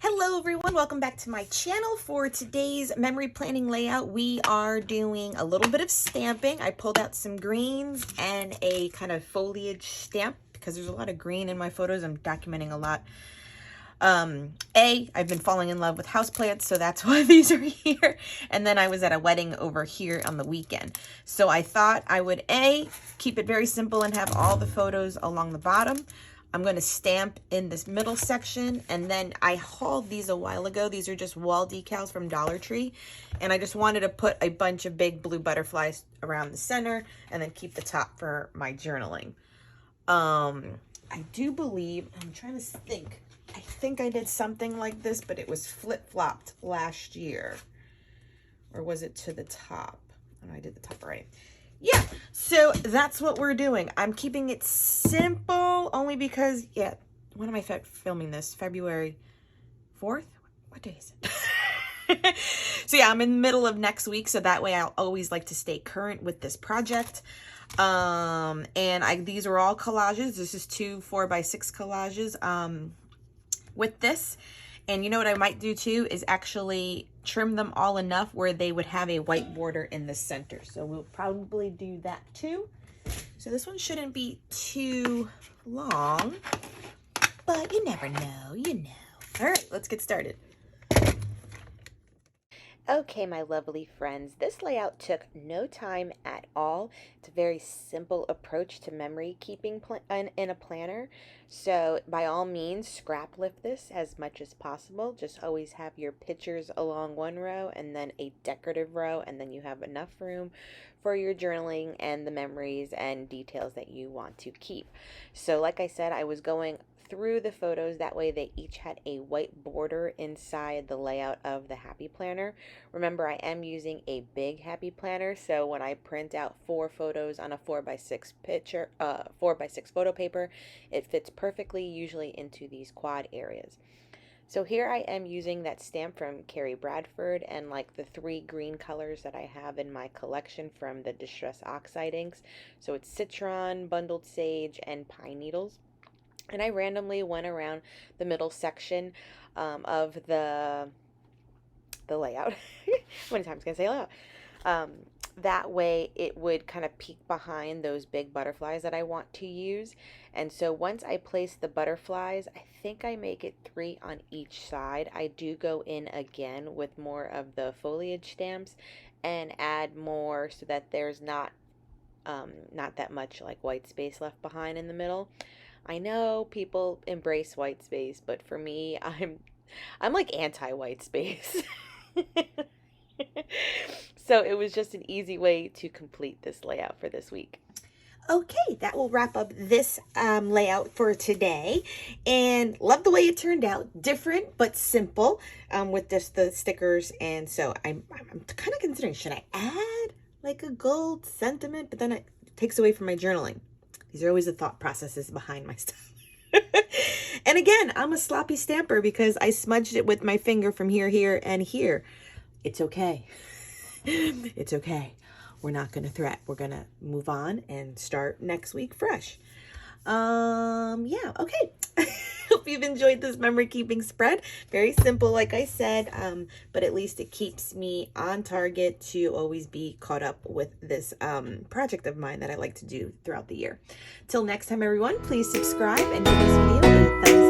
Hello everyone, welcome back to my channel. For today's memory planning layout, we are doing a little bit of stamping. I pulled out some greens and a kind of foliage stamp because there's a lot of green in my photos. I'm documenting a lot. I've been falling in love with houseplants, so that's why these are here. And then I was at a wedding over here on the weekend. So I thought I would keep it very simple and have all the photos along the bottom. I'm going to stamp in this middle section, and then I hauled these a while ago. These are just wall decals from Dollar Tree, and I just wanted to put a bunch of big blue butterflies around the center and then keep the top for my journaling. I do believe, I'm trying to think, I think I did something like this, but it was flip-flopped last year. Or was it to the top? Oh, I did the top already. Yeah, so that's what we're doing. I'm keeping it simple only because, when am I filming this? February 4th? What day is it? So yeah, I'm in the middle of next week, so that way I'll always like to stay current with this project. These are all collages. This is 2 4x6 collages with this. And you know what I might do too is actually trim them all enough where they would have a white border in the center. So we'll probably do that too. So this one shouldn't be too long, but you never know, you know. All right, let's get started. Okay, my lovely friends, this layout took no time at all. It's a very simple approach to memory keeping in a planner. So by all means, scrap lift this as much as possible. Just always have your pictures along one row and then a decorative row, and then you have enough room for your journaling and the memories and details that you want to keep. So like I said, I was going through the photos, that way they each had a white border inside the layout of the Happy Planner. Remember, I am using a big Happy Planner, so when I print out 4 photos on a 4x6 photo paper, it fits perfectly, usually into these quad areas. So here I am using that stamp from Carrie Bradford and like the 3 green colors that I have in my collection from the Distress Oxide inks. So it's Citron, Bundled Sage, and Pine Needles. And I randomly went around the middle section of the layout. How many times can I say layout? That way it would kind of peek behind those big butterflies that I want to use. And so once I place the butterflies, I think I make it 3 on each side. I do go in again with more of the foliage stamps and add more so that there's not that much like white space left behind in the middle. I know people embrace white space, but for me, I'm like anti-white space. So it was just an easy way to complete this layout for this week. Okay, that will wrap up this layout for today. And love the way it turned out. Different, but simple with just the stickers. And so I'm kind of considering, should I add like a gold sentiment? But then it takes away from my journaling. These are always the thought processes behind my stuff. And again, I'm a sloppy stamper because I smudged it with my finger from here, here, and here. It's okay. It's okay. We're not going to threat. We're going to move on and start next week fresh. Yeah, okay. Hope you've enjoyed this memory keeping spread. Very simple, like I said, but at least it keeps me on target to always be caught up with this project of mine that I like to do throughout the year. Till next time, everyone, please subscribe and give this video a thumbs up.